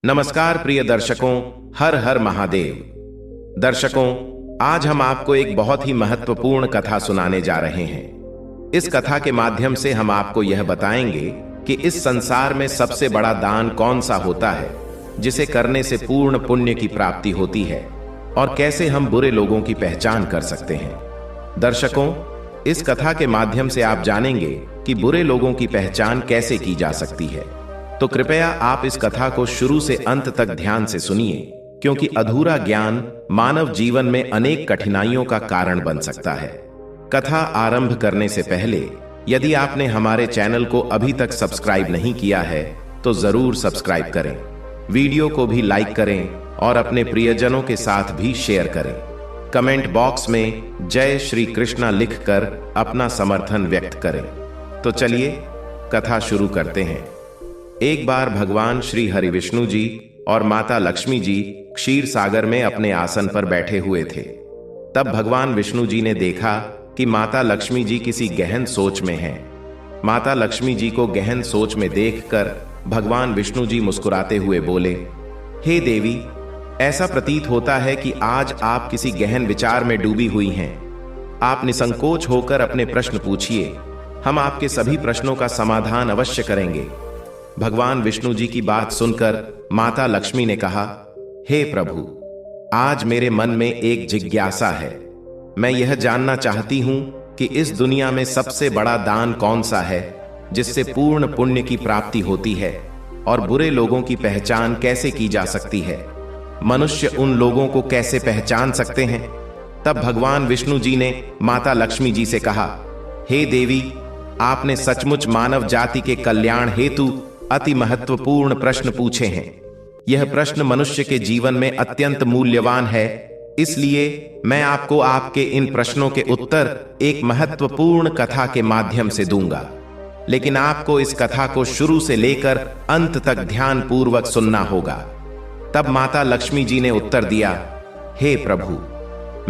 नमस्कार प्रिय दर्शकों, हर हर महादेव। दर्शकों, आज हम आपको एक बहुत ही महत्वपूर्ण कथा सुनाने जा रहे हैं। इस कथा के माध्यम से हम आपको यह बताएंगे कि इस संसार में सबसे बड़ा दान कौन सा होता है, जिसे करने से पूर्ण पुण्य की प्राप्ति होती है, और कैसे हम बुरे लोगों की पहचान कर सकते हैं। दर्शकों, इस कथा के माध्यम से आप जानेंगे कि बुरे लोगों की पहचान कैसे की जा सकती है। तो कृपया आप इस कथा को शुरू से अंत तक ध्यान से सुनिए, क्योंकि अधूरा ज्ञान मानव जीवन में अनेक कठिनाइयों का कारण बन सकता है। कथा आरंभ करने से पहले यदि आपने हमारे चैनल को अभी तक सब्सक्राइब नहीं किया है तो जरूर सब्सक्राइब करें, वीडियो को भी लाइक करें और अपने प्रियजनों के साथ भी शेयर करें। कमेंट बॉक्स में जय श्री कृष्णा लिखकर अपना समर्थन व्यक्त करें। तो चलिए कथा शुरू करते हैं। एक बार भगवान श्री हरि विष्णु जी और माता लक्ष्मी जी क्षीर सागर में अपने आसन पर बैठे हुए थे। तब भगवान विष्णु जी ने देखा कि माता लक्ष्मी जी किसी गहन सोच में हैं। माता लक्ष्मी जी को गहन सोच में देखकर भगवान विष्णु जी मुस्कुराते हुए बोले, हे देवी, ऐसा प्रतीत होता है कि आज आप किसी गहन विचार में डूबी हुई हैं। आप निसंकोच होकर अपने प्रश्न पूछिए, हम आपके सभी प्रश्नों का समाधान अवश्य करेंगे। भगवान विष्णु जी की बात सुनकर माता लक्ष्मी ने कहा, हे प्रभु, आज मेरे मन में एक जिज्ञासा है। मैं यह जानना चाहती हूं कि इस दुनिया में सबसे बड़ा दान कौन सा है, जिससे पूर्ण पुण्य की प्राप्ति होती है, और बुरे लोगों की पहचान कैसे की जा सकती है। मनुष्य उन लोगों को कैसे पहचान सकते हैं। तब भगवान विष्णु जी ने माता लक्ष्मी जी से कहा, हे देवी, आपने सचमुच मानव जाति के कल्याण हेतु अति महत्वपूर्ण प्रश्न पूछे हैं। यह प्रश्न मनुष्य के जीवन में अत्यंत मूल्यवान है, इसलिए मैं आपको आपके इन प्रश्नों के उत्तर एक महत्वपूर्ण कथा के माध्यम से दूंगा। लेकिन आपको इस कथा को शुरू से लेकर अंत तक ध्यान पूर्वक सुनना होगा। तब माता लक्ष्मी जी ने उत्तर दिया, हे प्रभु,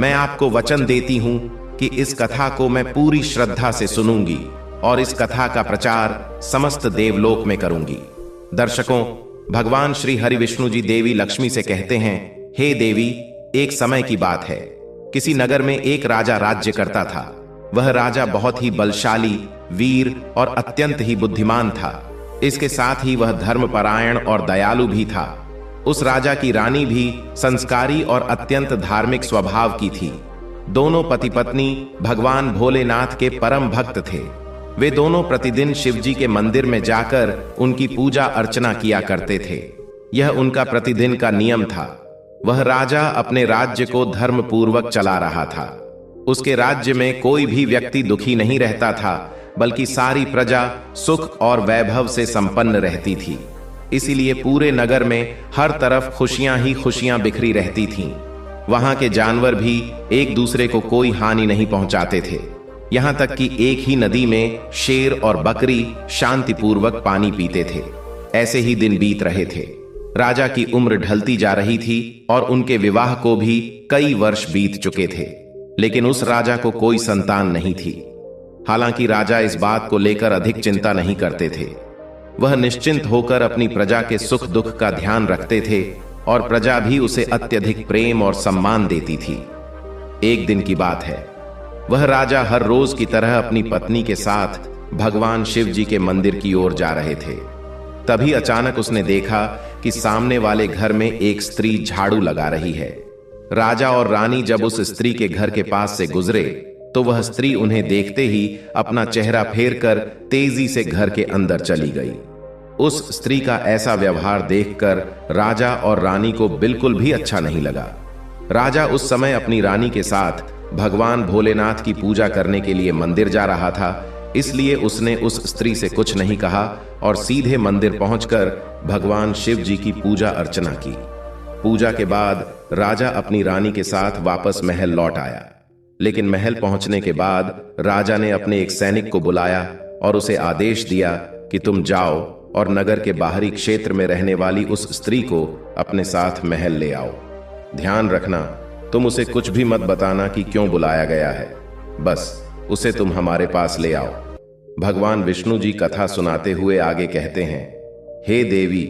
मैं आपको वचन देती हूं कि इस कथा को मैं पूरी श्रद्धा से सुनूंगी और इस कथा का प्रचार समस्त देवलोक में करूंगी। दर्शकों, भगवान श्री हरि विष्णु जी देवी लक्ष्मी से कहते हैं, हे देवी, एक समय की बात है। किसी नगर में एक राजा राज्य करता था। वह राजा बहुत ही बलशाली, वीर और अत्यंत ही बुद्धिमान था। इसके साथ ही वह धर्मपरायण और दयालु भी था। उस राजा की रानी भी संस्कारी और अत्यंत धार्मिक स्वभाव की थी। दोनों पति पत्नी भगवान भोलेनाथ के परम भक्त थे। वे दोनों प्रतिदिन शिवजी के मंदिर में जाकर उनकी पूजा अर्चना किया करते थे। यह उनका प्रतिदिन का नियम था। वह राजा अपने राज्य को धर्म पूर्वक चला रहा था। उसके राज्य में कोई भी व्यक्ति दुखी नहीं रहता था, बल्कि सारी प्रजा सुख और वैभव से संपन्न रहती थी। इसीलिए पूरे नगर में हर तरफ खुशियां ही खुशियां बिखरी रहती थीं। वहां के जानवर भी एक दूसरे को कोई हानि नहीं पहुंचाते थे। यहां तक कि एक ही नदी में शेर और बकरी शांतिपूर्वक पानी पीते थे। ऐसे ही दिन बीत रहे थे। राजा की उम्र ढलती जा रही थी और उनके विवाह को भी कई वर्ष बीत चुके थे, लेकिन उस राजा को कोई संतान नहीं थी। हालांकि राजा इस बात को लेकर अधिक चिंता नहीं करते थे। वह निश्चिंत होकर अपनी प्रजा के सुख दुख का ध्यान रखते थे और प्रजा भी उसे अत्यधिक प्रेम और सम्मान देती थी। एक दिन की बात है। वह राजा हर रोज की तरह अपनी पत्नी के साथ भगवान शिव जी के मंदिर की ओर जा रहे थे। तभी अचानक उसने देखा कि सामने वाले घर में एक स्त्री झाड़ू लगा रही है। राजा और रानी जब उस स्त्री के घर के पास से गुजरे तो वह स्त्री उन्हें देखते ही अपना चेहरा फेरकर तेजी से घर के अंदर चली गई। उस स्त्री का ऐसा व्यवहार देखकर राजा और रानी को बिल्कुल भी अच्छा नहीं लगा। राजा उस समय अपनी रानी के साथ भगवान भोलेनाथ की पूजा करने के लिए मंदिर जा रहा था, इसलिए उसने उस स्त्री से कुछ नहीं कहा और सीधे मंदिर पहुंचकर भगवान शिव जी की पूजा अर्चना की। पूजा के बाद राजा अपनी रानी के साथ वापस महल लौट आया। लेकिन महल पहुंचने के बाद राजा ने अपने एक सैनिक को बुलाया और उसे आदेश दिया कि तुम जाओ और नगर के बाहरी क्षेत्र में रहने वाली उस स्त्री को अपने साथ महल ले आओ। ध्यान रखना, तुम उसे कुछ भी मत बताना कि क्यों बुलाया गया है। बस उसे तुम हमारे पास ले आओ। भगवान विष्णु जी कथा सुनाते हुए आगे कहते हैं, हे देवी,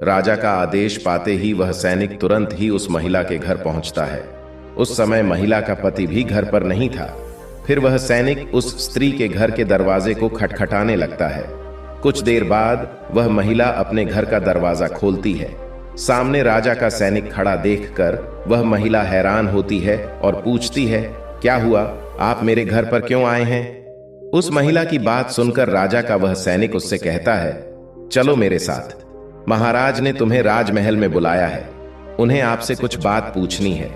राजा का आदेश पाते ही वह सैनिक तुरंत ही उस महिला के घर पहुंचता है। उस समय महिला का पति भी घर पर नहीं था। फिर वह सैनिक उस स्त्री के घर के दरवाजे को खटखटाने लगता है। कुछ देर बाद वह महिला अपने घर का दरवाजा खोलती है। सामने राजा का सैनिक खड़ा देखकर वह महिला हैरान होती है और पूछती है, क्या हुआ, आप मेरे घर पर क्यों आए हैं? उस महिला की बात सुनकर राजा का वह सैनिक उससे कहता है, चलो मेरे साथ, महाराज ने तुम्हें राजमहल में बुलाया है, उन्हें आपसे कुछ बात पूछनी है।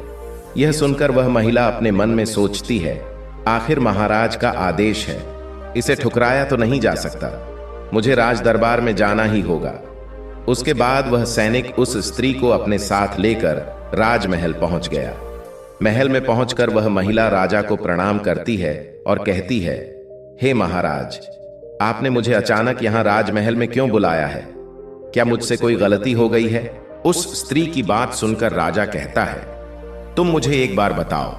यह सुनकर वह महिला अपने मन में सोचती है, आखिर महाराज का आदेश है, इसे ठुकराया तो नहीं जा सकता, मुझे राज दरबार में जाना ही होगा। उसके बाद वह सैनिक उस स्त्री को अपने साथ लेकर राजमहल पहुंच गया। महल में पहुंचकर वह महिला राजा को प्रणाम करती है और कहती है, हे महाराज, आपने मुझे अचानक यहां राजमहल में क्यों बुलाया है? क्या मुझसे कोई गलती हो गई है? उस स्त्री की बात सुनकर राजा कहता है, तुम मुझे एक बार बताओ,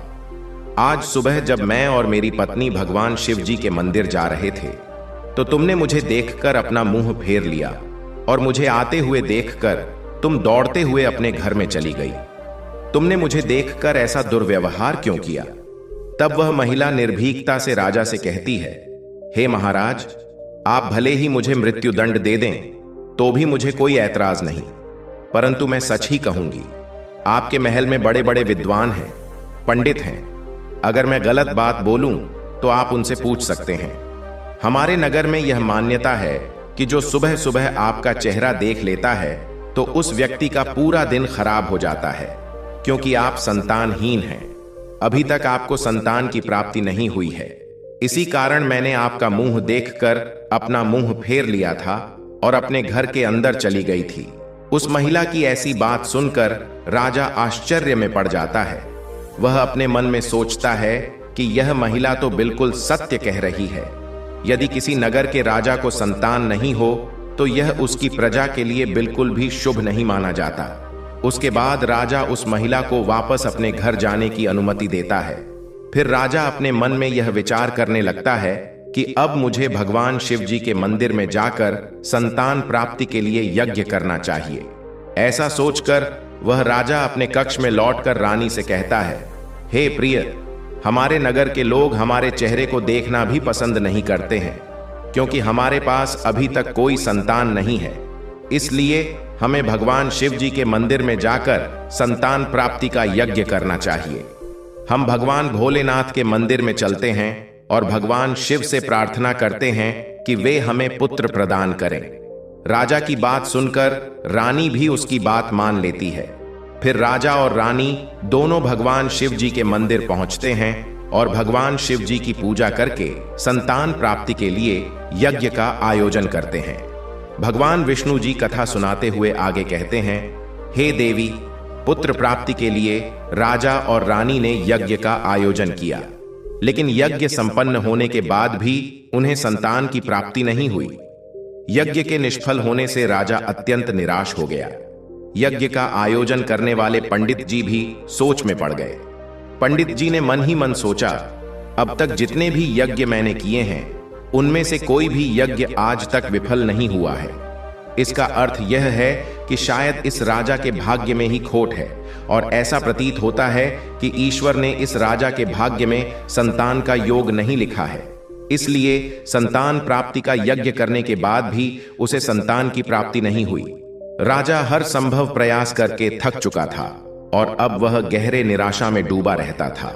आज सुबह जब मैं और मेरी पत्नी भगवान शिव जी के मंदिर जा रहे थे तो तुमने मुझे देखकर अपना मुंह फेर लिया और मुझे आते हुए देखकर तुम दौड़ते हुए अपने घर में चली गई। तुमने मुझे देखकर ऐसा दुर्व्यवहार क्यों किया? तब वह महिला निर्भीकता से राजा से कहती है, हे महाराज, आप भले ही मुझे मृत्युदंड दे दें तो भी मुझे कोई ऐतराज नहीं, परंतु मैं सच ही कहूंगी, आपके महल में बड़े बड़े विद्वान हैं, पंडित हैं, अगर मैं गलत बात बोलूं तो आप उनसे पूछ सकते हैं। हमारे नगर में यह मान्यता है कि जो सुबह सुबह आपका चेहरा देख लेता है तो उस व्यक्ति का पूरा दिन खराब हो जाता है, क्योंकि आप संतानहीन हैं। अभी तक आपको संतान की प्राप्ति नहीं हुई है, इसी कारण मैंने आपका मुंह देखकर अपना मुंह फेर लिया था और अपने घर के अंदर चली गई थी। उस महिला की ऐसी बात सुनकर राजा आश्चर्य में पड़ जाता है। वह अपने मन में सोचता है कि यह महिला तो बिल्कुल सत्य कह रही है। यदि किसी नगर के राजा को संतान नहीं हो तो यह उसकी प्रजा के लिए बिल्कुल भी शुभ नहीं माना जाता। उसके बाद राजा उस महिला को वापस अपने घर जाने की अनुमति देता है। फिर राजा अपने मन में यह विचार करने लगता है कि अब मुझे भगवान शिव जी के मंदिर में जाकर संतान प्राप्ति के लिए यज्ञ करना चाहिए। ऐसा सोचकर वह राजा अपने कक्ष में लौटकर रानी से कहता है, हे प्रिय, हमारे नगर के लोग हमारे चेहरे को देखना भी पसंद नहीं करते हैं, क्योंकि हमारे पास अभी तक कोई संतान नहीं है। इसलिए हमें भगवान शिव जी के मंदिर में जाकर संतान प्राप्ति का यज्ञ करना चाहिए। हम भगवान भोलेनाथ के मंदिर में चलते हैं और भगवान शिव से प्रार्थना करते हैं कि वे हमें पुत्र प्रदान करें। राजा की बात सुनकर रानी भी उसकी बात मान लेती है। फिर राजा और रानी दोनों भगवान शिव जी के मंदिर पहुंचते हैं और भगवान शिव जी की पूजा करके संतान प्राप्ति के लिए यज्ञ का आयोजन करते हैं। भगवान विष्णु जी कथा सुनाते हुए आगे कहते हैं, हे देवी, पुत्र प्राप्ति के लिए राजा और रानी ने यज्ञ का आयोजन किया, लेकिन यज्ञ संपन्न होने के बाद भी उन्हें संतान की प्राप्ति नहीं हुई। यज्ञ के निष्फल होने से राजा अत्यंत निराश हो गया। यज्ञ का आयोजन करने वाले पंडित जी भी सोच में पड़ गए। पंडित जी ने मन ही मन सोचा, अब तक जितने भी यज्ञ मैंने किए हैं उनमें से कोई भी यज्ञ आज तक विफल नहीं हुआ है। इसका अर्थ यह है कि शायद इस राजा के भाग्य में ही खोट है और ऐसा प्रतीत होता है कि ईश्वर ने इस राजा के भाग्य में संतान का योग नहीं लिखा है। इसलिए संतान प्राप्ति का यज्ञ करने के बाद भी उसे संतान की प्राप्ति नहीं हुई। राजा हर संभव प्रयास करके थक चुका था और अब वह गहरे निराशा में डूबा रहता था।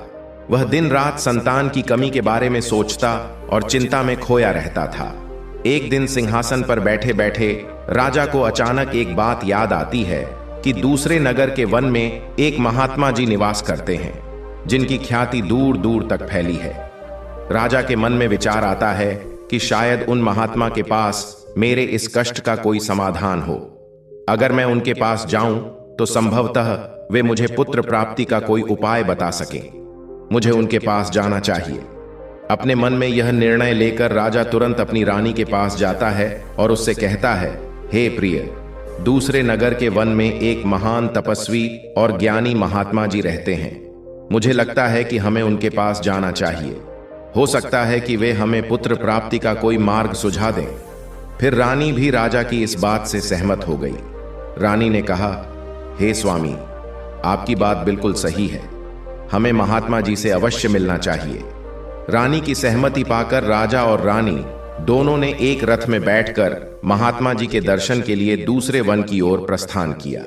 वह दिन रात संतान की कमी के बारे में सोचता और चिंता में खोया रहता था। एक दिन सिंहासन पर बैठे बैठे राजा को अचानक एक बात याद आती है कि दूसरे नगर के वन में एक महात्मा जी निवास करते हैं, जिनकी ख्याति दूर दूर तक फैली है। राजा के मन में विचार आता है कि शायद उन महात्मा के पास मेरे इस कष्ट का कोई समाधान हो। अगर मैं उनके पास जाऊं तो संभवतः वे मुझे पुत्र प्राप्ति का कोई उपाय बता सके। मुझे उनके पास जाना चाहिए। अपने मन में यह निर्णय लेकर राजा तुरंत अपनी रानी के पास जाता है और उससे कहता है, हे प्रिय, दूसरे नगर के वन में एक महान तपस्वी और ज्ञानी महात्मा जी रहते हैं। मुझे लगता है कि हमें उनके पास जाना चाहिए। हो सकता है कि वे हमें पुत्र प्राप्ति का कोई मार्ग सुझा दें। फिर रानी भी राजा की इस बात से सहमत हो गई। रानी ने कहा, हे स्वामी, आपकी बात बिल्कुल सही है, हमें महात्मा जी से अवश्य मिलना चाहिए। रानी की सहमति पाकर राजा और रानी दोनों ने एक रथ में बैठकर महात्मा जी के दर्शन के लिए दूसरे वन की ओर प्रस्थान किया।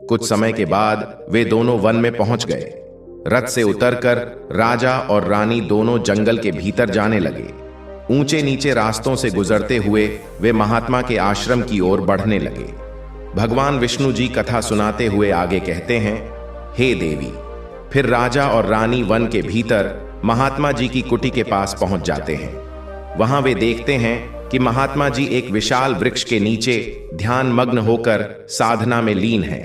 कुछ समय के बाद वे दोनों वन में पहुंच गए। रथ से उतरकर राजा और रानी दोनों जंगल के भीतर जाने लगे। ऊंचे नीचे रास्तों से गुजरते हुए वे महात्मा के आश्रम की ओर बढ़ने लगे। भगवान विष्णु जी कथा सुनाते हुए आगे कहते हैं, हे देवी। फिर राजा और रानी वन के भीतर महात्मा जी की कुटी के पास पहुंच जाते हैं। वहां वे देखते हैं कि महात्मा जी एक विशाल वृक्ष के नीचे ध्यान मग्न होकर साधना में लीन है।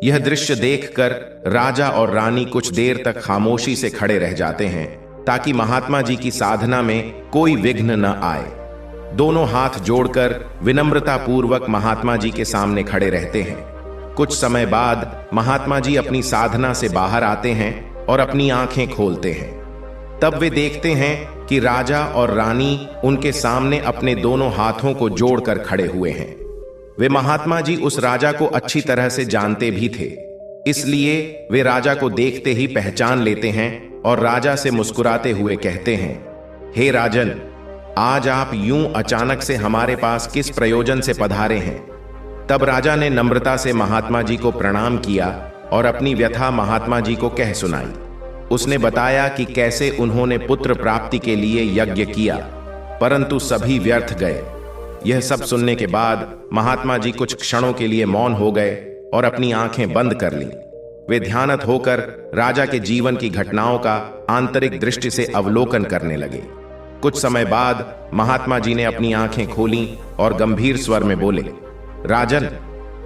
यह दृश्य देखकर राजा और रानी कुछ देर तक खामोशी से खड़े रह जाते हैं ताकि महात्मा जी की साधना में कोई विघ्न न आए। दोनों हाथ जोड़कर विनम्रता पूर्वक महात्मा जी के सामने खड़े रहते हैं। कुछ समय बाद महात्मा जी अपनी साधना से बाहर आते हैं और अपनी आंखें खोलते हैं। तब वे देखते हैं कि राजा और रानी उनके सामने अपने दोनों हाथों को जोड़कर खड़े हुए हैं। वे महात्मा जी उस राजा को अच्छी तरह से जानते भी थे, इसलिए वे राजा को देखते ही पहचान लेते हैं और राजा से मुस्कुराते हुए कहते हैं, हे राजन, आज आप यूं अचानक से हमारे पास किस प्रयोजन से पधारे हैं? तब राजा ने नम्रता से महात्मा जी को प्रणाम किया और अपनी व्यथा महात्मा जी को कह सुनाई। उसने बताया कि कैसे उन्होंने पुत्र प्राप्ति के लिए यज्ञ किया, परंतु सभी व्यर्थ गए। यह सब सुनने के बाद महात्मा जी कुछ क्षणों के लिए मौन हो गए और अपनी आंखें बंद कर लीं। वे ध्यानत होकर राजा के जीवन की घटनाओं का आंतरिक दृष्टि से अवलोकन करने लगे। कुछ समय बाद महात्मा जी ने अपनी आंखें खोलीं और गंभीर स्वर में बोले, राजन,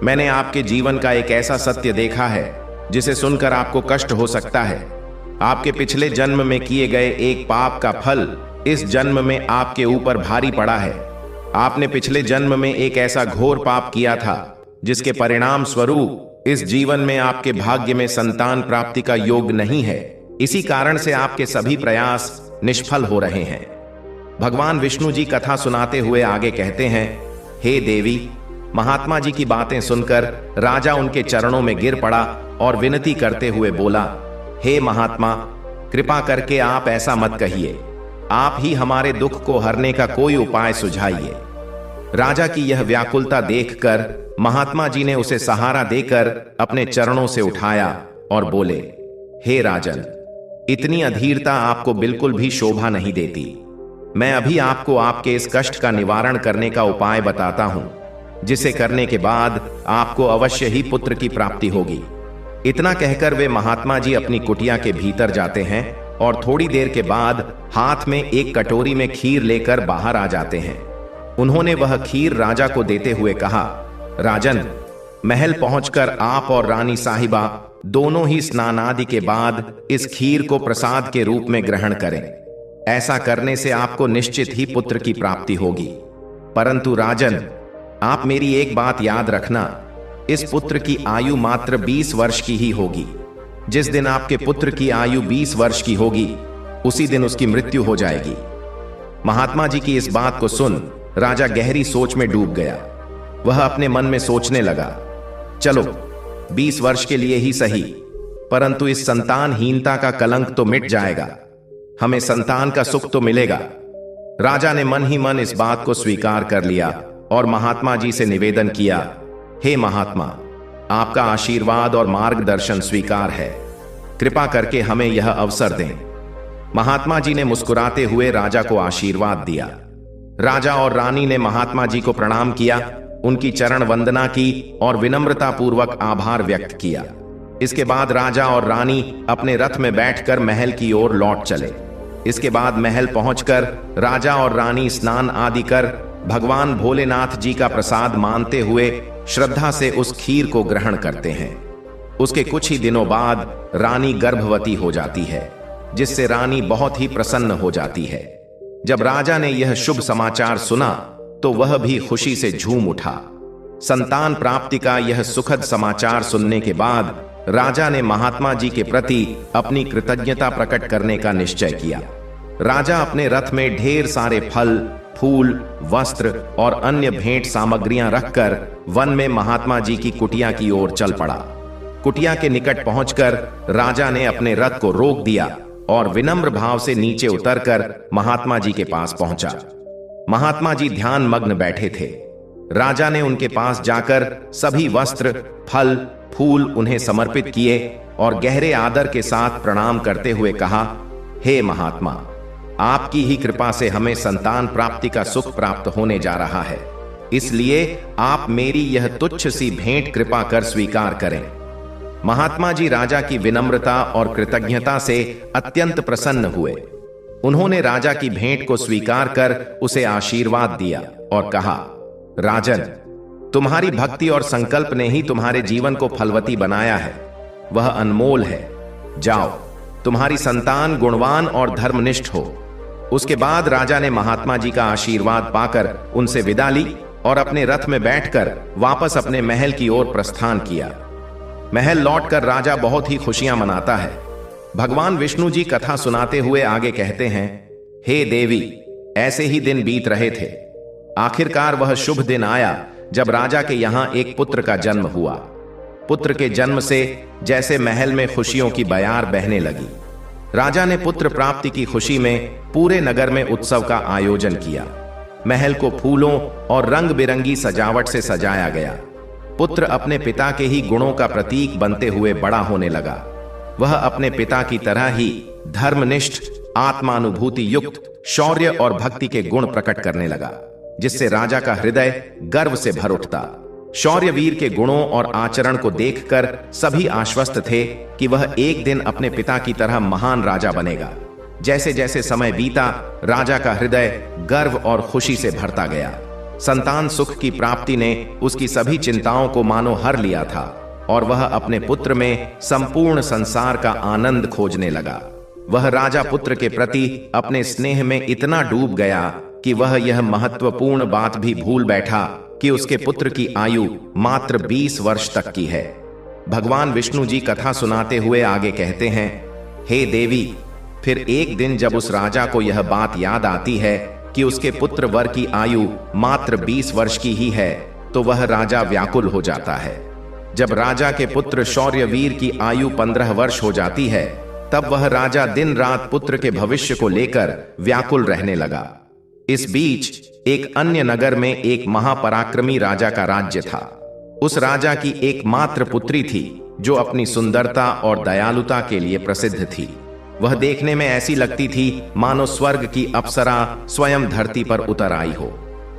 मैंने आपके जीवन का एक ऐसा सत्य देखा है जिसे सुनकर आपको कष्ट हो सकता है। आपके पिछले जन्म में किए गए एक पाप का फल इस जन्म में आपके ऊपर भारी पड़ा है। आपने पिछले जन्म में एक ऐसा घोर पाप किया था जिसके परिणाम स्वरूप इस जीवन में आपके भाग्य में संतान प्राप्ति का योग नहीं है। इसी कारण से आपके सभी प्रयास निष्फल हो रहे हैं। भगवान विष्णु जी कथा सुनाते हुए आगे कहते हैं, हे देवी। महात्मा जी की बातें सुनकर राजा उनके चरणों में गिर पड़ा और विनती करते हुए बोला, हे महात्मा, कृपा करके आप ऐसा मत कहिए। आप ही हमारे दुख को हरने का कोई उपाय सुझाइए। राजा की यह व्याकुलता देखकर महात्मा जी ने उसे सहारा देकर अपने चरणों से उठाया और बोले, हे राजन, इतनी अधीरता आपको बिल्कुल भी शोभा नहीं देती। मैं अभी आपको आपके इस कष्ट का निवारण करने का उपाय बताता हूं, जिसे करने के बाद आपको अवश्य ही पुत्र की प्राप्ति होगी। इतना कहकर वे महात्मा जी अपनी कुटिया के भीतर जाते हैं और थोड़ी देर के बाद हाथ में एक कटोरी में खीर लेकर बाहर आ जाते हैं। उन्होंने वह खीर राजा को देते हुए कहा, राजन, महल पहुंचकर आप और रानी साहिबा दोनों ही स्नान आदि के बाद इस खीर को प्रसाद के रूप में ग्रहण करें। ऐसा करने से आपको निश्चित ही पुत्र की प्राप्ति होगी। परंतु राजन, आप मेरी एक बात याद रखना, इस पुत्र की आयु मात्र 20 वर्ष की ही होगी। जिस दिन आपके पुत्र की आयु 20 वर्ष की होगी, उसी दिन उसकी मृत्यु हो जाएगी। महात्मा जी की इस बात को सुन राजा गहरी सोच में डूब गया। वह अपने मन में सोचने लगा, चलो 20 वर्ष के लिए ही सही, परंतु इस संतानहीनता का कलंक तो मिट जाएगा, हमें संतान का सुख तो मिलेगा। राजा ने मन ही मन इस बात को स्वीकार कर लिया और महात्मा जी से निवेदन किया, हे महात्मा, आपका आशीर्वाद और मार्गदर्शन स्वीकार है, कृपा करके हमें यह अवसर दें। महात्मा जी ने मुस्कुराते हुए राजा को आशीर्वाद दिया। राजा और रानी ने महात्मा जी को प्रणाम किया, उनकी चरण वंदना की और विनम्रता पूर्वक आभार व्यक्त किया। इसके बाद राजा और रानी अपने रथ में बैठकर महल की ओर लौट चले। इसके बाद महल पहुंचकर राजा और रानी स्नान आदि कर भगवान भोलेनाथ जी का प्रसाद मानते हुए श्रद्धा से उस खीर को ग्रहण करते हैं। उसके कुछ ही दिनों बाद रानी गर्भवती हो जाती है, जिससे रानी बहुत ही प्रसन्न हो जाती है। जब राजा ने यह शुभ समाचार सुना तो वह भी खुशी से झूम उठा। संतान प्राप्ति का यह सुखद समाचार सुनने के बाद राजा ने महात्मा जी के प्रति अपनी कृतज्ञता प्रकट करने का निश्चय किया। राजा अपने रथ में ढेर सारे फल, फूल, वस्त्र और अन्य भेंट सामग्रियां रखकर वन में महात्मा जी की कुटिया की ओर चल पड़ा। कुटिया के निकट पहुंचकर राजा ने अपने रथ को रोक दिया और विनम्र भाव से नीचे उतरकर महात्मा जी के पास पहुंचा। महात्मा जी ध्यान मग्न बैठे थे। राजा ने उनके पास जाकर सभी वस्त्र, फल, फूल उन्हें समर्पित किए और गहरे आदर के साथ प्रणाम करते हुए कहा, हे महात्मा, आपकी ही कृपा से हमें संतान प्राप्ति का सुख प्राप्त होने जा रहा है, इसलिए आप मेरी यह तुच्छ सी भेंट कृपा कर स्वीकार करें। महात्मा जी राजा की विनम्रता और कृतज्ञता से अत्यंत प्रसन्न हुए। उन्होंने राजा की भेंट को स्वीकार कर उसे आशीर्वाद दिया और कहा, राजन, तुम्हारी भक्ति और संकल्प ने ही तुम्हारे जीवन को फलवती बनाया है, वह अनमोल है। जाओ, तुम्हारी संतान गुणवान और धर्मनिष्ठ हो। उसके बाद राजा ने महात्मा जी का आशीर्वाद पाकर उनसे विदा ली और अपने रथ में बैठकर वापस अपने महल की ओर प्रस्थान किया। महल लौटकर राजा बहुत ही खुशियां मनाता है। भगवान विष्णु जी कथा सुनाते हुए आगे कहते हैं, हे देवी, ऐसे ही दिन बीत रहे थे। आखिरकार वह शुभ दिन आया जब राजा के यहां एक पुत्र का जन्म हुआ। पुत्र के जन्म से जैसे महल में खुशियों की बयार बहने लगी। राजा ने पुत्र प्राप्ति की खुशी में पूरे नगर में उत्सव का आयोजन किया। महल को फूलों और रंग बिरंगी सजावट से सजाया गया। पुत्र अपने पिता के ही गुणों का प्रतीक बनते हुए बड़ा होने लगा। वह अपने पिता की तरह ही धर्मनिष्ठ, आत्मानुभूति युक्त, शौर्य और भक्ति के गुण प्रकट करने लगा, जिससे राजा का हृदय गर्व से भर उठता। शौर्यवीर के गुणों और आचरण को देखकर सभी आश्वस्त थे कि वह एक दिन अपने पिता की तरह महान राजा बनेगा। जैसे जैसे समय बीता, राजा का हृदय गर्व और खुशी से भरता गया। संतान सुख की प्राप्ति ने उसकी सभी चिंताओं को मानो हर लिया था और वह अपने पुत्र में संपूर्ण संसार का आनंद खोजने लगा। वह राजा पुत्र के प्रति अपने स्नेह में इतना डूब गया कि वह यह महत्वपूर्ण बात भी भूल बैठा कि उसके पुत्र की आयु मात्र 20 वर्ष तक की है। भगवान विष्णु जी कथा सुनाते हुए आगे कहते हैं, हे देवी, फिर एक दिन जब उस राजा को यह बात याद आती है कि उसके पुत्र वर की आयु मात्र 20 वर्ष की ही है, तो वह राजा व्याकुल हो जाता है। जब राजा के पुत्र शौर्यवीर की आयु 15 वर्ष हो जाती है, तब वह राजा दिन रात पुत्र के भविष्य को लेकर व्याकुल रहने लगा। इस बीच एक अन्य नगर में एक महापराक्रमी राजा का राज्य था। उस राजा की एकमात्र पुत्री थी जो अपनी सुंदरता और दयालुता के लिए प्रसिद्ध थी। वह देखने में ऐसी लगती थी मानो स्वर्ग की अप्सरा स्वयं धरती पर उतर आई हो।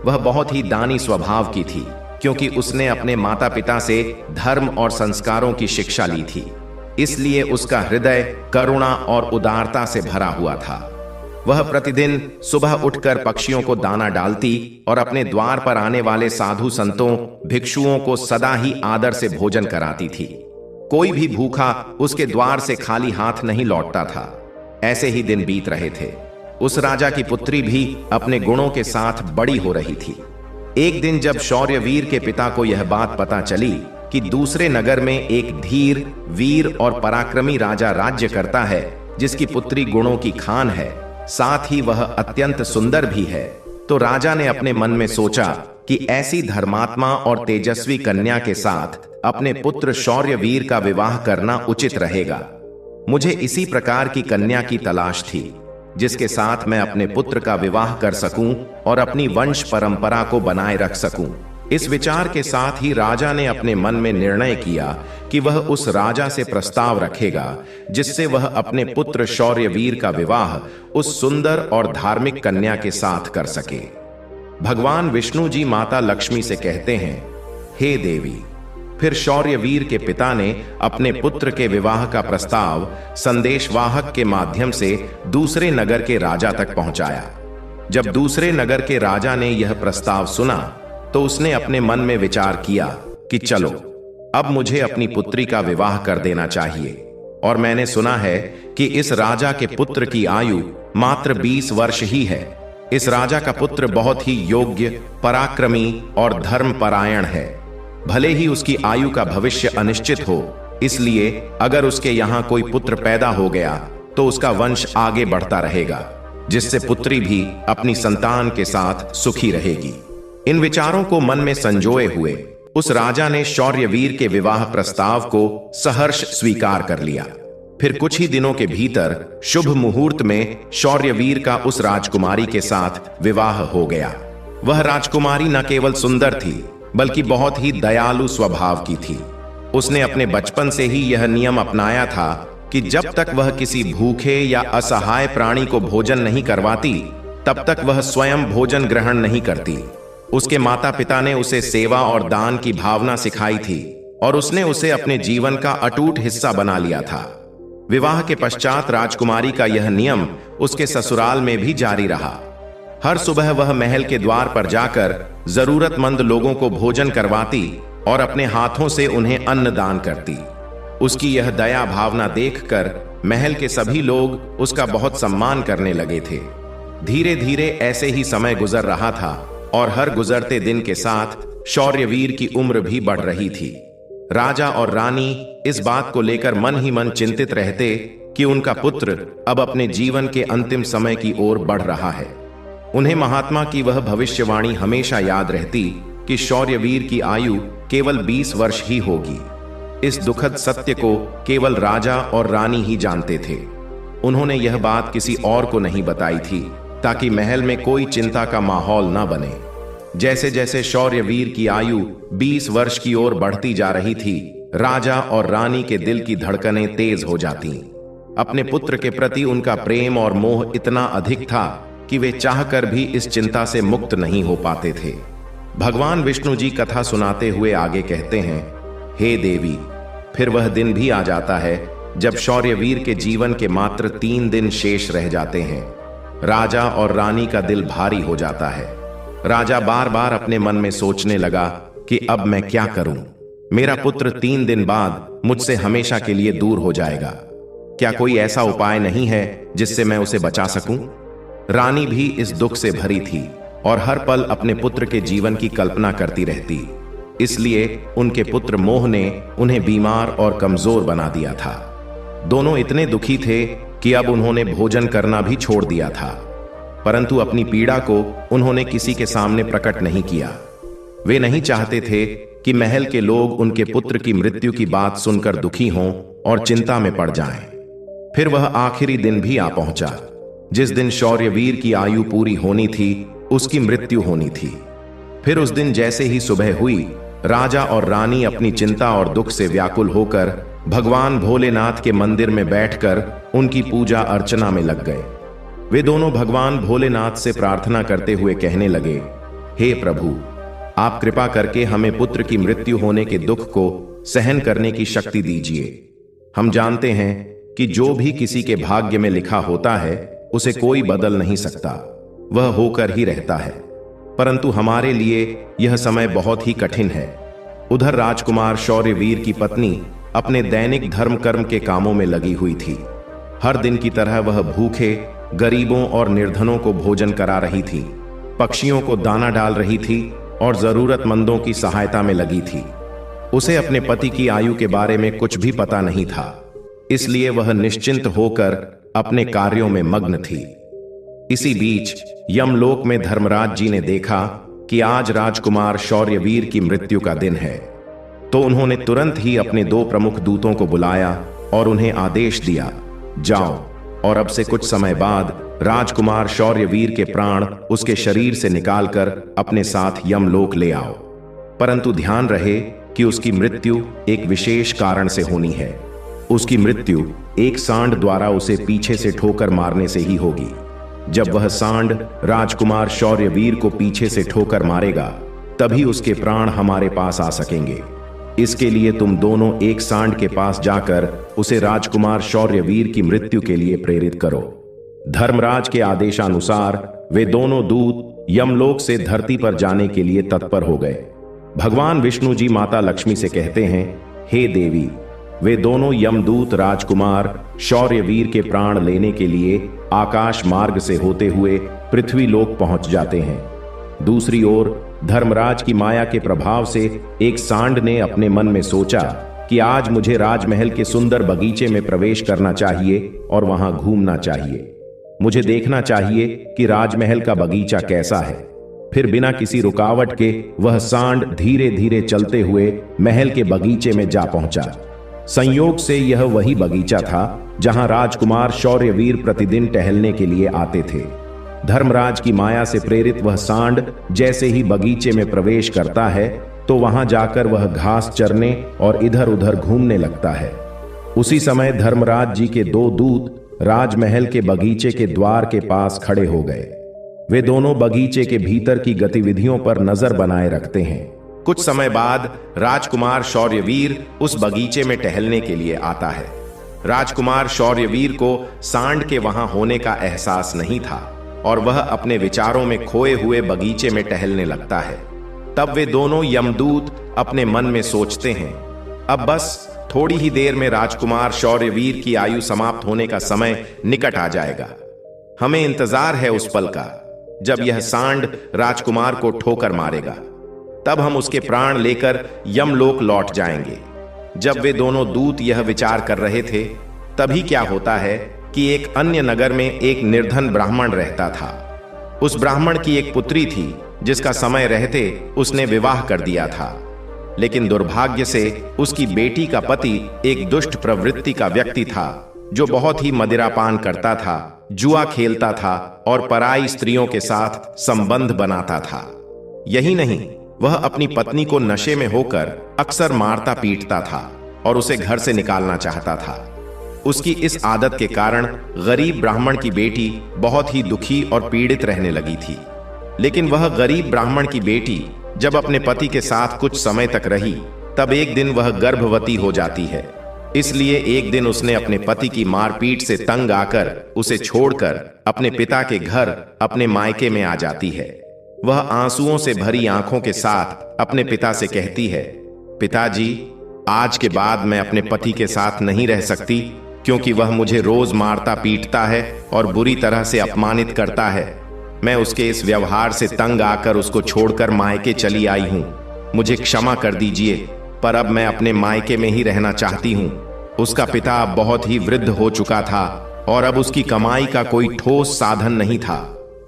वह बहुत ही दानी स्वभाव की थी, क्योंकि उसने अपने माता पिता से धर्म और संस्कारों की शिक्षा ली थी। इसलिए उसका हृदय करुणा और उदारता से भरा हुआ था। वह प्रतिदिन सुबह उठकर पक्षियों को दाना डालती और अपने द्वार पर आने वाले साधु संतों, भिक्षुओं को सदा ही आदर से भोजन कराती थी। कोई भी भूखा उसके द्वार से खाली हाथ नहीं लौटता था। ऐसे ही दिन बीत रहे थे। उस राजा की पुत्री भी अपने गुणों के साथ बड़ी हो रही थी। एक दिन जब शौर्यवीर के पिता को यह बात पता चली कि दूसरे नगर में एक धीर, वीर और पराक्रमी राजा राज्य करता है, जिसकी पुत्री गुणों की खान है, साथ ही वह अत्यंत सुंदर भी है, तो राजा ने अपने मन में सोचा कि ऐसी धर्मात्मा और तेजस्वी कन्या के साथ अपने पुत्र शौर्यवीर का विवाह करना उचित रहेगा। मुझे इसी प्रकार की कन्या की तलाश थी जिसके साथ मैं अपने पुत्र का विवाह कर सकूं और अपनी वंश परंपरा को बनाए रख सकूं। इस विचार के साथ ही राजा ने अपने मन में निर्णय किया कि वह उस राजा से प्रस्ताव रखेगा जिससे वह अपने पुत्र शौर्यवीर का विवाह उस सुंदर और धार्मिक कन्या के साथ कर सके। भगवान विष्णु जी माता लक्ष्मी से कहते हैं, हे देवी। फिर शौर्यवीर के पिता ने अपने पुत्र के विवाह का प्रस्ताव संदेशवाहक के माध्यम से दूसरे नगर के राजा तक पहुंचाया। जब दूसरे नगर के राजा ने यह प्रस्ताव सुना तो उसने अपने मन में विचार किया कि चलो, अब मुझे अपनी पुत्री का विवाह कर देना चाहिए। और मैंने सुना है कि इस राजा के पुत्र की आयु मात्र 20 वर्ष ही है। इस राजा का पुत्र बहुत ही योग्य, पराक्रमी और धर्मपरायण है। भले ही उसकी आयु का भविष्य अनिश्चित हो, इसलिए अगर उसके यहाँ कोई पुत्र पैदा हो गया तो उसका वंश आगे बढ़ता रहेगा। जिससे पुत्री भी अपनी संतान के साथ सुखी रहेगी। इन विचारों को मन में संजोए हुए उस राजा ने शौर्यवीर के विवाह प्रस्ताव को सहर्ष स्वीकार कर लिया। फिर कुछ ही दिनों के भीतर शुभ मुहूर्त में शौर्यवीर का उस राजकुमारी के साथ विवाह हो गया। वह राजकुमारी न केवल सुंदर थी बल्कि बहुत ही दयालु स्वभाव की थी। उसने अपने बचपन से ही यह नियम अपनाया था कि जब तक वह किसी भूखे या असहाय प्राणी को भोजन नहीं करवाती तब तक वह स्वयं भोजन ग्रहण नहीं करती। उसके माता पिता ने उसे सेवा और दान की भावना सिखाई थी और उसने उसे अपने जीवन का अटूट हिस्सा बना लिया था। विवाह के पश्चात राजकुमारी का यह नियम उसके ससुराल में भी जारी रहा। हर सुबह वह महल के द्वार पर जाकर जरूरतमंद लोगों को भोजन करवाती और अपने हाथों से उन्हें अन्न दान करती। उसकी यह दया भावना देखकर महल के सभी लोग उसका बहुत सम्मान करने लगे थे। धीरे धीरे ऐसे ही समय गुजर रहा था और हर गुजरते दिन के साथ शौर्यवीर की उम्र भी बढ़ रही थी। राजा और रानी इस बात को लेकर मन ही मन चिंतित रहते कि उनका पुत्र अब अपने जीवन के अंतिम समय की ओर बढ़ रहा है। उन्हें महात्मा की वह भविष्यवाणी हमेशा याद रहती कि शौर्यवीर की आयु केवल 20 वर्ष ही होगी। इस दुखद सत्य को केवल राजा और रानी ही जानते थे। उन्होंने यह बात किसी और को नहीं बताई थी ताकि महल में कोई चिंता का माहौल न बने। जैसे जैसे शौर्यवीर की आयु 20 वर्ष की ओर बढ़ती जा रही थी, राजा और रानी के दिल की धड़कनें तेज हो जाती। अपने पुत्र के प्रति उनका प्रेम और मोह इतना अधिक था कि वे चाहकर भी इस चिंता से मुक्त नहीं हो पाते थे। भगवान विष्णु जी कथा सुनाते हुए आगे कहते हैं, हे देवी, फिर वह दिन भी आ जाता है जब शौर्यवीर के जीवन के मात्र 3 दिन शेष रह जाते हैं। राजा और रानी का दिल भारी हो जाता है। राजा बार बार अपने मन में सोचने लगा कि अब मैं क्या करूं? मेरा पुत्र 3 दिन बाद मुझसे हमेशा के लिए दूर हो जाएगा। क्या कोई ऐसा उपाय नहीं है जिससे मैं उसे बचा सकूं? रानी भी इस दुख से भरी थी और हर पल अपने पुत्र के जीवन की कल्पना करती रहती। इसलिए उनके पुत्र मोह ने उन्हें बीमार और कमजोर बना दिया था। दोनों इतने दुखी थे कि अब उन्होंने भोजन करना भी छोड़ दिया था, परंतु अपनी पीड़ा को उन्होंने किसी के सामने प्रकट नहीं किया। वे नहीं चाहते थे कि महल के लोग उनके पुत्र की मृत्यु की बात सुनकर दुखी हों और चिंता में पड़ जाएं। फिर वह आखिरी दिन भी आ पहुंचा जिस दिन शौर्यवीर की आयु पूरी होनी थी, उसकी मृत्यु होनी थी। फिर उस दिन जैसे ही सुबह हुई, राजा और रानी अपनी चिंता और दुख से व्याकुल होकर भगवान भोलेनाथ के मंदिर में बैठकर उनकी पूजा अर्चना में लग गए। वे दोनों भगवान भोलेनाथ से प्रार्थना करते हुए कहने लगे, हे प्रभु, आप कृपा करके हमें पुत्र की मृत्यु होने के दुख को सहन करने की शक्ति दीजिए। हम जानते हैं कि जो भी किसी के भाग्य में लिखा होता है उसे कोई बदल नहीं सकता, वह होकर ही रहता है। परंतु हमारे लिए यह समय बहुत ही कठिन है। उधर राजकुमार शौर्यवीर की पत्नी अपने दैनिक धर्म कर्म के कामों में लगी हुई थी। हर दिन की तरह वह भूखे, गरीबों और निर्धनों को भोजन करा रही थी, पक्षियों को दाना डाल रही थी और जरूरतमंदों की सहायता में लगी थी। उसे अपने पति की आयु के बारे में कुछ भी पता नहीं था, इसलिए वह निश्चिंत होकर अपने कार्यों में मग्न थी। इसी बीच यमलोक में धर्मराज जी ने देखा कि आज राजकुमार शौर्यवीर की मृत्यु का दिन है, तो उन्होंने तुरंत ही अपने 2 प्रमुख दूतों को बुलाया और उन्हें आदेश दिया, जाओ और अब से कुछ समय बाद राजकुमार शौर्यवीर के प्राण उसके शरीर से निकालकर अपने साथ यमलोक ले आओ। परंतु ध्यान रहे कि उसकी मृत्यु एक विशेष कारण से होनी है। उसकी मृत्यु एक सांड द्वारा उसे पीछे से ठोकर मारने से ही होगी। जब वह सांड राजकुमार शौर्यवीर को पीछे से ठोकर मारेगा, तभी उसके प्राण हमारे पास आ सकेंगे। इसके लिए तुम दोनों एक सांड के पास जाकर उसे राजकुमार शौर्यवीर की मृत्यु के लिए प्रेरित करो। धर्मराज के आदेशानुसार वे दोनों दूत यमलोक से धरती पर जाने के लिए तत्पर हो गए। भगवान विष्णु जी माता लक्ष्मी से कहते हैं, हे देवी, वे दोनों यमदूत राजकुमार शौर्यवीर के प्राण लेने के लिए आकाश मार्ग से होते हुए पृथ्वी लोक पहुंच जाते हैं। दूसरी ओर धर्मराज की माया के प्रभाव से एक सांड ने अपने मन में सोचा कि आज मुझे राजमहल के सुंदर बगीचे में प्रवेश करना चाहिए और वहां घूमना चाहिए। मुझे देखना चाहिए कि राजमहल का बगीचा कैसा है। फिर बिना किसी रुकावट के वह सांड धीरे धीरे चलते हुए महल के बगीचे में जा पहुंचा। संयोग से यह वही बगीचा था जहां राजकुमार शौर्यवीर प्रतिदिन टहलने के लिए आते थे। धर्मराज की माया से प्रेरित वह सांड जैसे ही बगीचे में प्रवेश करता है तो वहां जाकर वह घास चरने और इधर उधर घूमने लगता है। उसी समय धर्मराज जी के दो दूत राजमहल के बगीचे के द्वार के पास खड़े हो गए। वे दोनों बगीचे के भीतर की गतिविधियों पर नजर बनाए रखते हैं। कुछ समय बाद राजकुमार शौर्यवीर उस बगीचे में टहलने के लिए आता है। राजकुमार शौर्यवीर को सांड के वहां होने का एहसास नहीं था और वह अपने विचारों में खोए हुए बगीचे में टहलने लगता है। तब वे दोनों यमदूत अपने मन में सोचते हैं, अब बस थोड़ी ही देर में राजकुमार शौर्यवीर की आयु समाप्त होने का समय निकट आ जाएगा। हमें इंतजार है उस पल का जब यह सांड राजकुमार को ठोकर मारेगा। तब हम उसके प्राण लेकर यमलोक लौट जाएंगे। जब वे दोनों दूत यह विचार कर रहे थे, तभी क्या होता है कि एक अन्य नगर में एक निर्धन ब्राह्मण रहता था। उस ब्राह्मण की एक पुत्री थी जिसका समय रहते उसने विवाह कर दिया था, लेकिन दुर्भाग्य से उसकी बेटी का पति एक दुष्ट प्रवृत्ति का व्यक्ति था जो बहुत ही मदिरापान करता था, जुआ खेलता था और पराई स्त्रियों के साथ संबंध बनाता था। यही नहीं, वह अपनी पत्नी को नशे में होकर अक्सर मारता पीटता था और उसे घर से निकालना चाहता था। उसकी इस आदत के कारण गरीब ब्राह्मण की बेटी बहुत ही दुखी और पीड़ित रहने लगी थी। लेकिन वह गरीब ब्राह्मण की बेटी जब अपने पति के साथ कुछ समय तक रही, तब एक दिन वह गर्भवती हो जाती है। इसलिए एक दिन उसने अपने पति की मारपीट से तंग आकर उसे छोड़कर अपने पिता के घर अपने मायके में आ जाती है। वह आंसुओं से भरी आंखों के साथ अपने पिता से कहती है, पिताजी, आज के बाद मैं अपने पति के साथ नहीं रह सकती, क्योंकि वह मुझे रोज मारता पीटता है और बुरी तरह से अपमानित करता है। मैं उसके इस व्यवहार से तंग आकर उसको छोड़कर मायके चली आई हूँ। मुझे क्षमा कर दीजिए, पर अब मैं अपने मायके में ही रहना चाहती हूँ। उसका पिता अब बहुत ही वृद्ध हो चुका था और अब उसकी कमाई का कोई ठोस साधन नहीं था,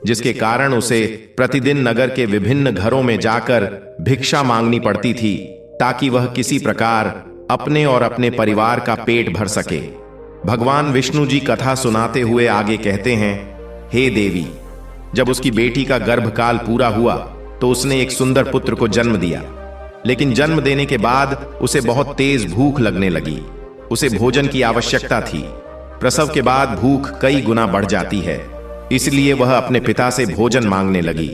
जिसके कारण उसे प्रतिदिन नगर के विभिन्न घरों में जाकर भिक्षा मांगनी पड़ती थी, ताकि वह किसी प्रकार अपने और अपने परिवार का पेट भर सके। भगवान विष्णु जी कथा सुनाते हुए आगे कहते हैं, हे देवी, जब उसकी बेटी का गर्भकाल पूरा हुआ तो उसने एक सुंदर पुत्र को जन्म दिया। लेकिन जन्म देने के बाद उसे बहुत तेज भूख लगने लगी। उसे भोजन की आवश्यकता थी। प्रसव के बाद भूख कई गुना बढ़ जाती है, इसलिए वह अपने पिता से भोजन मांगने लगी।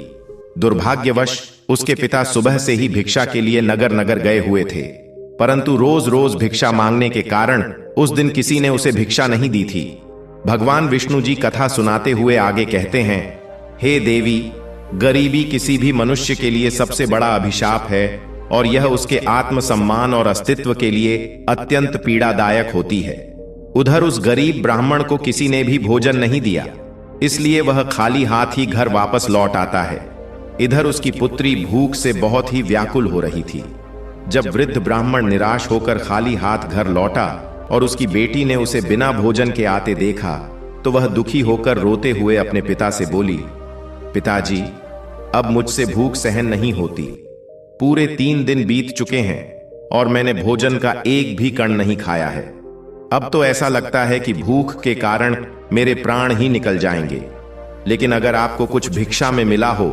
दुर्भाग्यवश उसके पिता सुबह से ही भिक्षा के लिए नगर नगर गए हुए थे, परंतु रोज रोज भिक्षा मांगने के कारण उस दिन किसी ने उसे भिक्षा नहीं दी थी। भगवान विष्णु जी कथा सुनाते हुए आगे कहते हैं, हे देवी, गरीबी किसी भी मनुष्य के लिए सबसे बड़ा अभिशाप है और यह उसके आत्मसम्मान और अस्तित्व के लिए अत्यंत पीड़ादायक होती है। उधर उस गरीब ब्राह्मण को किसी ने भी भोजन नहीं दिया, इसलिए वह खाली हाथ ही घर वापस लौट आता है। इधर उसकी पुत्री भूख से बहुत ही व्याकुल हो रही थी। जब वृद्ध ब्राह्मण निराश होकर खाली हाथ घर लौटा और उसकी बेटी ने उसे बिना भोजन के आते देखा, तो वह दुखी होकर रोते हुए अपने पिता से बोली, पिताजी, अब मुझसे भूख सहन नहीं होती। पूरे 3 दिन बीत चुके हैं और मैंने भोजन का एक भी कण नहीं खाया है। अब तो ऐसा लगता है कि भूख के कारण मेरे प्राण ही निकल जाएंगे। लेकिन अगर आपको कुछ भिक्षा में मिला हो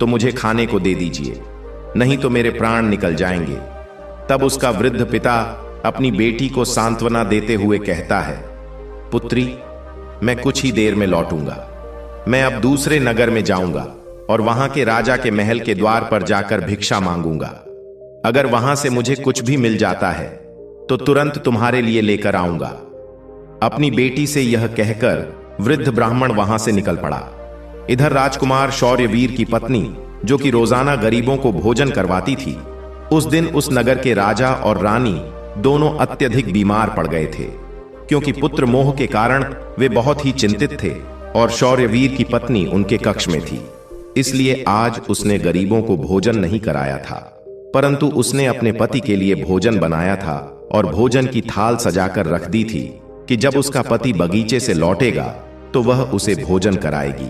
तो मुझे खाने को दे दीजिए, नहीं तो मेरे प्राण निकल जाएंगे। तब उसका वृद्ध पिता अपनी बेटी को सांत्वना देते हुए कहता है, पुत्री, मैं कुछ ही देर में लौटूंगा। मैं अब दूसरे नगर में जाऊंगा और वहां के राजा के महल के द्वार पर जाकर भिक्षा मांगूंगा। अगर वहां से मुझे कुछ भी मिल जाता है तो तुरंत तुम्हारे लिए लेकर आऊंगा। अपनी बेटी से यह कहकर वृद्ध ब्राह्मण वहां से निकल पड़ा। इधर राजकुमार शौर्यवीर की पत्नी, जो कि रोजाना गरीबों को भोजन करवाती थी, उस दिन उस नगर के राजा और रानी दोनों अत्यधिक बीमार पड़ गए थे, क्योंकि पुत्र मोह के कारण वे बहुत ही चिंतित थे और शौर्यवीर की पत्नी उनके कक्ष में थी। इसलिए आज उसने गरीबों को भोजन नहीं कराया था, परंतु उसने अपने पति के लिए भोजन बनाया था और भोजन की थाल सजाकर रख दी थी कि जब उसका पति बगीचे से लौटेगा तो वह उसे भोजन कराएगी,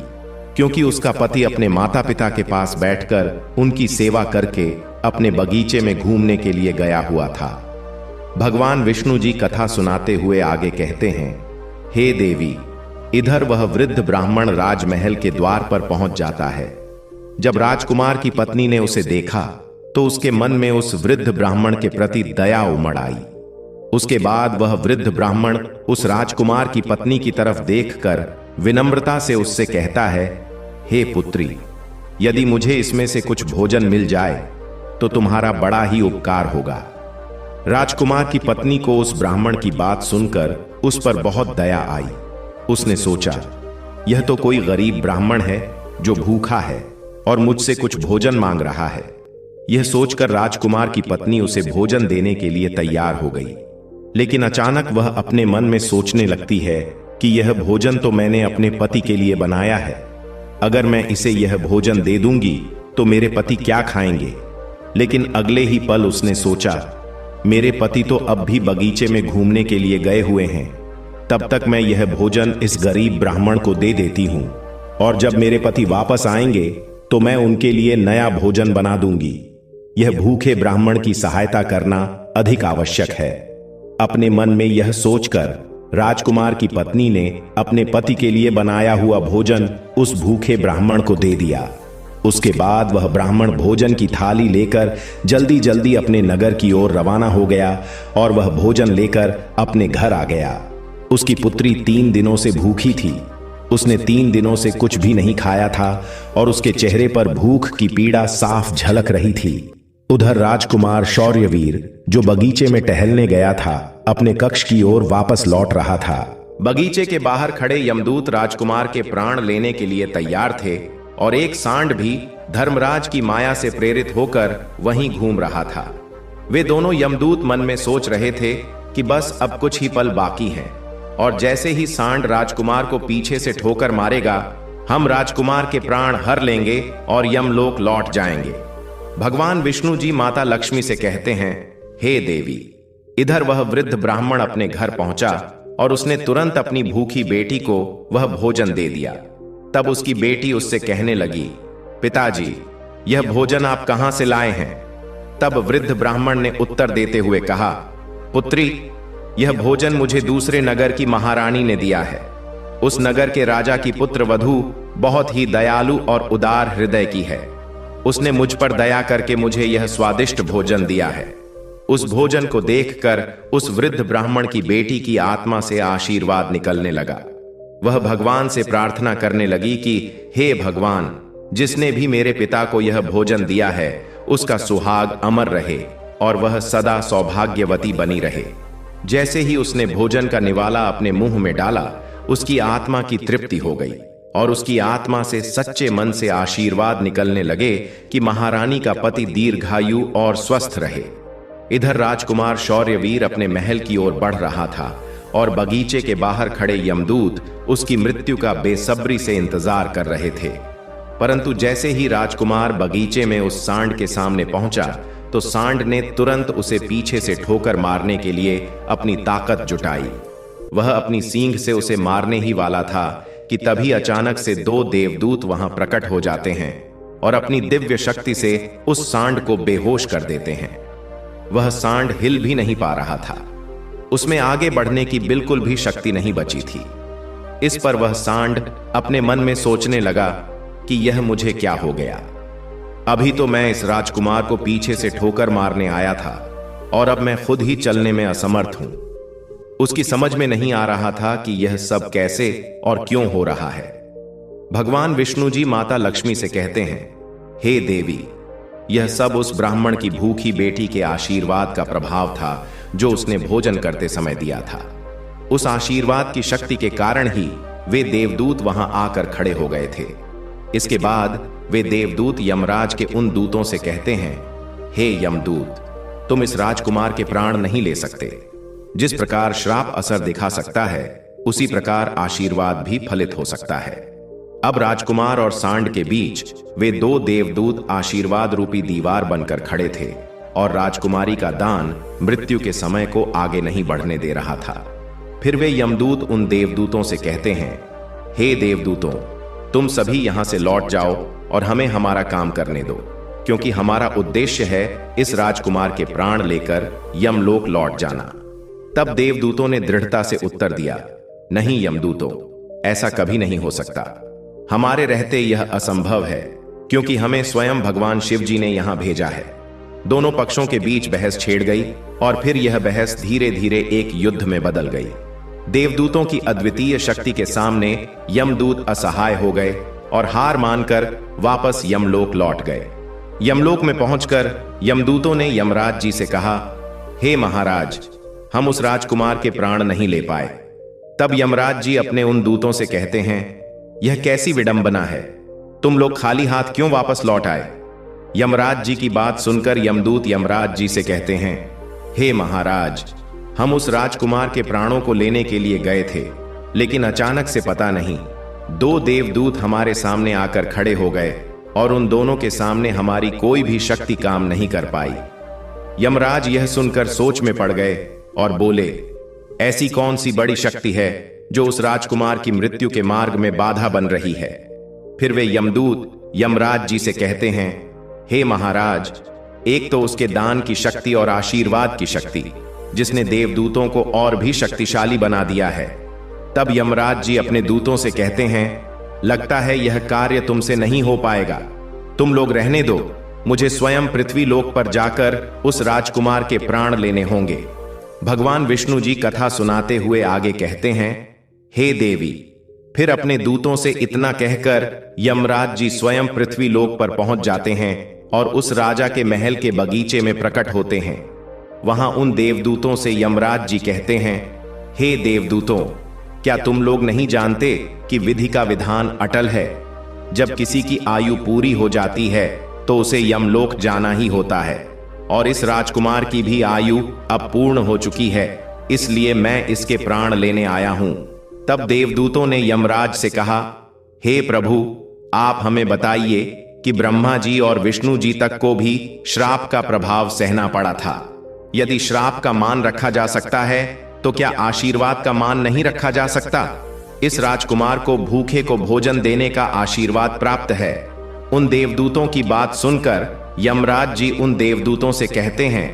क्योंकि उसका पति अपने माता पिता के पास बैठकर उनकी सेवा करके अपने बगीचे में घूमने के लिए गया हुआ था। भगवान विष्णु जी कथा सुनाते हुए आगे कहते हैं, हे देवी, इधर वह वृद्ध ब्राह्मण राजमहल के द्वार पर पहुंच जाता है। जब राजकुमार की पत्नी ने उसे देखा तो उसके मन में उस वृद्ध ब्राह्मण के प्रति दया उमड़ आई। उसके बाद वह वृद्ध ब्राह्मण उस राजकुमार की पत्नी की तरफ देखकर विनम्रता से उससे कहता है, हे पुत्री, यदि मुझे इसमें से कुछ भोजन मिल जाए तो तुम्हारा बड़ा ही उपकार होगा। राजकुमार की पत्नी को उस ब्राह्मण की बात सुनकर उस पर बहुत दया आई। उसने सोचा, यह तो कोई गरीब ब्राह्मण है जो भूखा है और मुझसे कुछ भोजन मांग रहा है। यह सोचकर राजकुमार की पत्नी उसे भोजन देने के लिए तैयार हो गई। लेकिन अचानक वह अपने मन में सोचने लगती है कि यह भोजन तो मैंने अपने पति के लिए बनाया है। अगर मैं इसे यह भोजन दे दूंगी तो मेरे पति क्या खाएंगे। लेकिन अगले ही पल उसने सोचा, मेरे पति तो अब भी बगीचे में घूमने के लिए गए हुए हैं, तब तक मैं यह भोजन इस गरीब ब्राह्मण को दे देती हूं, और जब मेरे पति वापस आएंगे तो मैं उनके लिए नया भोजन बना दूंगी। यह भूखे ब्राह्मण की सहायता करना अधिक आवश्यक है। अपने मन में यह सोचकर राजकुमार की पत्नी ने अपने पति के लिए बनाया हुआ भोजन उस भूखे ब्राह्मण को दे दिया। उसके बाद वह ब्राह्मण भोजन की थाली लेकर जल्दी जल्दी अपने नगर की ओर रवाना हो गया और वह भोजन लेकर अपने घर आ गया। उसकी पुत्री 3 दिनों से भूखी थी। उसने 3 दिनों से कुछ भी नहीं खाया था और उसके चेहरे पर भूख की पीड़ा साफ झलक रही थी। उधर राजकुमार शौर्यवीर, जो बगीचे में टहलने गया था, अपने कक्ष की ओर वापस लौट रहा था। बगीचे के बाहर खड़े यमदूत राजकुमार के प्राण लेने के लिए तैयार थे और एक सांड भी धर्मराज की माया से प्रेरित होकर वहीं घूम रहा था। वे दोनों यमदूत मन में सोच रहे थे कि बस अब कुछ ही पल बाकी हैं और जैसे ही सांड राजकुमार को पीछे से ठोकर मारेगा, हम राजकुमार के प्राण हर लेंगे और यमलोक लौट जाएंगे। भगवान विष्णु जी माता लक्ष्मी से कहते हैं, हे देवी, इधर वह वृद्ध ब्राह्मण अपने घर पहुंचा और उसने तुरंत अपनी भूखी बेटी को वह भोजन दे दिया। तब उसकी बेटी उससे कहने लगी, पिताजी, यह भोजन आप कहां से लाए हैं? तब वृद्ध ब्राह्मण ने उत्तर देते हुए कहा, पुत्री, यह भोजन मुझे दूसरे नगर की महारानी ने दिया है। उस नगर के राजा की पुत्र वधू बहुत ही दयालु और उदार हृदय की है। उसने मुझ पर दया करके मुझे यह स्वादिष्ट भोजन दिया है। उस भोजन को देखकर उस वृद्ध ब्राह्मण की बेटी की आत्मा से आशीर्वाद निकलने लगा। वह भगवान से प्रार्थना करने लगी कि हे भगवान, जिसने भी मेरे पिता को यह भोजन दिया है उसका सुहाग अमर रहे और वह सदा सौभाग्यवती बनी रहे। जैसे ही उसने भोजन का निवाला अपने मुंह में डाला, उसकी आत्मा की तृप्ति हो गई और उसकी आत्मा से सच्चे मन से आशीर्वाद निकलने लगे कि महारानी का पति दीर्घायु और स्वस्थ रहे। इधर राजकुमार शौर्यवीर अपने महल की ओर बढ़ रहा था और बगीचे के बाहर खड़े यमदूत उसकी मृत्यु का बेसब्री से इंतजार कर रहे थे। परंतु जैसे ही राजकुमार बगीचे में उस सांड के सामने पहुंचा तो सांड ने तुरंत उसे पीछे से ठोकर मारने के लिए अपनी ताकत जुटाई। वह अपनी सींग से उसे मारने ही वाला था कि तभी अचानक से 2 देवदूत वहां प्रकट हो जाते हैं और अपनी दिव्य शक्ति से उस सांड को बेहोश कर देते हैं। वह सांड हिल भी नहीं पा रहा था। उसमें आगे बढ़ने की बिल्कुल भी शक्ति नहीं बची थी। इस पर वह सांड अपने मन में सोचने लगा कि यह मुझे क्या हो गया। अभी तो मैं इस राजकुमार को पीछे से ठोकर मारने आया था और अब मैं खुद ही चलने में असमर्थ हूं। उसकी समझ में नहीं आ रहा था कि यह सब कैसे और क्यों हो रहा है। भगवान विष्णु जी माता लक्ष्मी से कहते हैं, हे देवी, यह सब उस ब्राह्मण की भूखी बेटी के आशीर्वाद का प्रभाव था जो उसने भोजन करते समय दिया था। उस आशीर्वाद की शक्ति के कारण ही वे देवदूत वहां आकर खड़े हो गए थे। इसके बाद वे देवदूत यमराज के उन दूतों से कहते हैं, हे यमदूत, तुम इस राजकुमार के प्राण नहीं ले सकते। जिस प्रकार श्राप असर दिखा सकता है, उसी प्रकार आशीर्वाद भी फलित हो सकता है। अब राजकुमार और सांड के बीच वे 2 देवदूत आशीर्वाद रूपी दीवार बनकर खड़े थे और राजकुमारी का दान मृत्यु के समय को आगे नहीं बढ़ने दे रहा था। फिर वे यमदूत उन देवदूतों से कहते हैं, हे देवदूतों, तुम सभी यहां से लौट जाओ और हमें हमारा काम करने दो, क्योंकि हमारा उद्देश्य है इस राजकुमार के प्राण लेकर यमलोक लौट जाना। तब देवदूतों ने दृढ़ता से उत्तर दिया, नहीं यमदूतों, ऐसा कभी नहीं हो सकता। हमारे रहते यह असंभव है, क्योंकि हमें स्वयं भगवान शिव जी ने यहां भेजा है। दोनों पक्षों के बीच बहस छिड़ गई और फिर यह बहस धीरे धीरे एक युद्ध में बदल गई। देवदूतों की अद्वितीय शक्ति के सामने यमदूत असहाय हो गए और हार मानकर वापस यमलोक लौट गए। यमलोक में पहुंचकर यमदूतों ने यमराज जी से कहा, हे महाराज, हम उस राजकुमार के प्राण नहीं ले पाए। तब यमराज जी अपने उन दूतों से कहते हैं, यह कैसी विडंबना है, तुम लोग खाली हाथ क्यों वापस लौट आए? यमराज जी की बात सुनकर यमदूत यमराज जी से कहते हैं, हे महाराज, हम उस राजकुमार के प्राणों को लेने के लिए गए थे, लेकिन अचानक से पता नहीं 2 देवदूत हमारे सामने आकर खड़े हो गए और उन दोनों के सामने हमारी कोई भी शक्ति काम नहीं कर पाई। यमराज यह सुनकर सोच में पड़ गए और बोले, ऐसी कौन सी बड़ी शक्ति है जो उस राजकुमार की मृत्यु के मार्ग में बाधा बन रही है? फिर वे यमदूत यमराज जी से कहते हैं, हे महाराज, एक तो उसके दान की शक्ति और आशीर्वाद की शक्ति, जिसने देवदूतों को और भी शक्तिशाली बना दिया है। तब यमराज जी अपने दूतों से कहते हैं, लगता है यह कार्य तुमसे नहीं हो पाएगा, तुम लोग रहने दो, मुझे स्वयं पृथ्वी लोक पर जाकर उस राजकुमार के प्राण लेने होंगे। भगवान विष्णु जी कथा सुनाते हुए आगे कहते हैं, हे देवी। फिर अपने दूतों से इतना कहकर यमराज जी स्वयं पृथ्वी लोक पर पहुंच जाते हैं और उस राजा के महल के बगीचे में प्रकट होते हैं। वहां उन देवदूतों से यमराज जी कहते हैं, हे देवदूतों, क्या तुम लोग नहीं जानते कि विधि का विधान अटल है? जब किसी की आयु पूरी हो जाती है तो उसे यमलोक जाना ही होता है, और इस राजकुमार की भी आयु अब पूर्ण हो चुकी है, इसलिए मैं इसके प्राण लेने आया हूं। तब देवदूतों ने यमराज से कहा, हे प्रभु, आप हमें बताइए कि ब्रह्मा जी और विष्णु जी तक को भी श्राप का प्रभाव सहना पड़ा था। यदि श्राप का मान रखा जा सकता है तो क्या आशीर्वाद का मान नहीं रखा जा सकता? इस राजकुमार को भूखे को भोजन देने का आशीर्वाद प्राप्त है। उन देवदूतों की बात सुनकर यमराज जी उन देवदूतों से कहते हैं,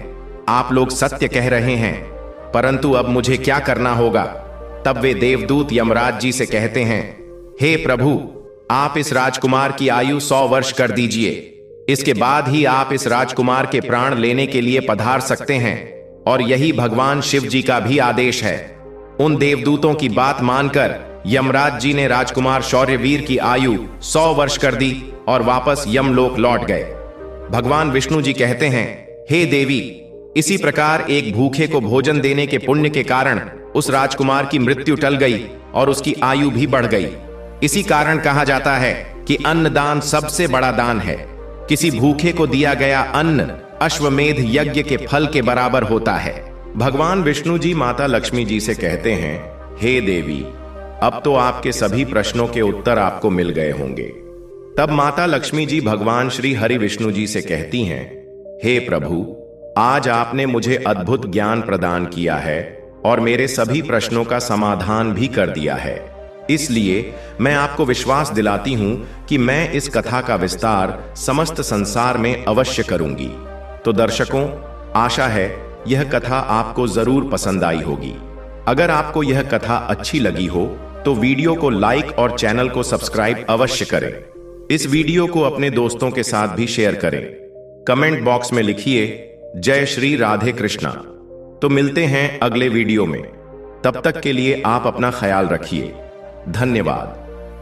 आप लोग सत्य कह रहे हैं, परंतु अब मुझे क्या करना होगा? तब वे देवदूत यमराज जी से कहते हैं, हे प्रभु, आप इस राजकुमार की आयु 100 वर्ष कर दीजिए, इसके बाद ही आप इस राजकुमार के प्राण लेने के लिए पधार सकते हैं, और यही भगवान शिव जी का भी आदेश है। उन देवदूतों की बात मानकर यमराज जी ने राजकुमार शौर्यवीर की आयु 100 वर्ष कर दी और वापस यमलोक लौट गए। भगवान विष्णु जी कहते हैं, हे देवी, इसी प्रकार एक भूखे को भोजन देने के पुण्य के कारण उस राजकुमार की मृत्यु टल गई और उसकी आयु भी बढ़ गई। इसी कारण कहा जाता है कि अन्नदान सबसे बड़ा दान है। किसी भूखे को दिया गया अन्न अश्वमेध यज्ञ के फल के बराबर होता है। भगवान विष्णु जी माता लक्ष्मी जी से कहते हैं, हे देवी, अब तो आपके सभी प्रश्नों के उत्तर आपको मिल गए होंगे। तब माता लक्ष्मी जी भगवान श्री हरि विष्णु जी से कहती हैं, हे प्रभु, आज आपने मुझे अद्भुत ज्ञान प्रदान किया है और मेरे सभी प्रश्नों का समाधान भी कर दिया है, इसलिए मैं आपको विश्वास दिलाती हूं कि मैं इस कथा का विस्तार समस्त संसार में अवश्य करूंगी। तो दर्शकों, आशा है यह कथा आपको जरूर पसंद आई होगी। अगर आपको यह कथा अच्छी लगी हो तो वीडियो को लाइक और चैनल को सब्सक्राइब अवश्य करें। इस वीडियो को अपने दोस्तों के साथ भी शेयर करें। कमेंट बॉक्स में लिखिए जय श्री राधे कृष्णा। तो मिलते हैं अगले वीडियो में। तब तक के लिए आप अपना ख्याल रखिए। धन्यवाद।